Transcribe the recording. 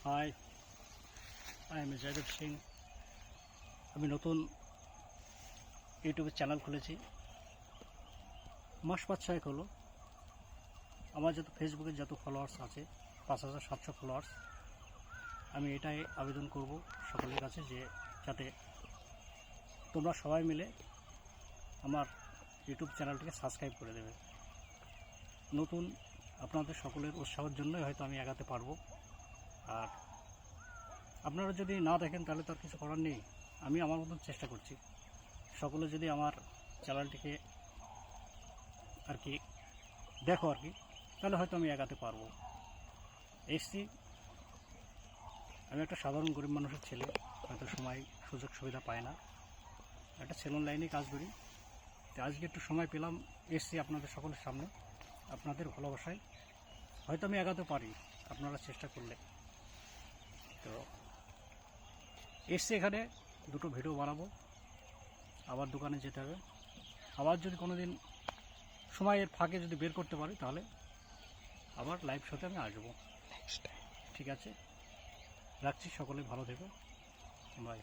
High, I am Joydev Singh. আমি নতুন ইউটিউবের চ্যানেল খুলেছি, মাস 5-6 হলো। আমার যত ফেসবুকে যত ফলোয়ার্স আছে 5700 ফলোয়ার্স। আমি এটাই আবেদন করব সকলের কাছে যে যাতে তোমরা সবাই মিলে আমার ইউটিউব চ্যানেলটিকে সাবস্ক্রাইব করে দেবে। নতুন আপনাদের সকলের উৎসাহের জন্যই হয়তো আমি এগাতে পারবো। আর আপনারা যদি না দেখেন তাহলে তো আর কিছু করার নেই। আমি আমার মতন চেষ্টা করছি। সকলে যদি আমার চ্যানেলটিকে আর কি দেখো আর কি, তাহলে হয়তো আমি এগাতে পারবো। এসছি, আমি একটা সাধারণ গরিব মানুষের ছেলে, হয়তো সময় সুযোগ সুবিধা পায় না, একটা সেলুন লাইনে কাজ করি। তো আজকে একটু সময় পেলাম, এসছি আপনাদের সকলের সামনে। আপনাদের ভালোবাসায় হয়তো আমি এগাতে পারি আপনারা চেষ্টা করলে। তো এসছি এখানে, দুটো ভিডিও বানাবো, আবার দোকানে যেতে হবে। আবার যদি কোনো দিন সময়ের ফাঁকে যদি বের করতে পারি তাহলে আবার লাইভ শোতে আমি আসবো। ঠিক আছে, রাখছি। সকলে ভালো থেকো, বাই।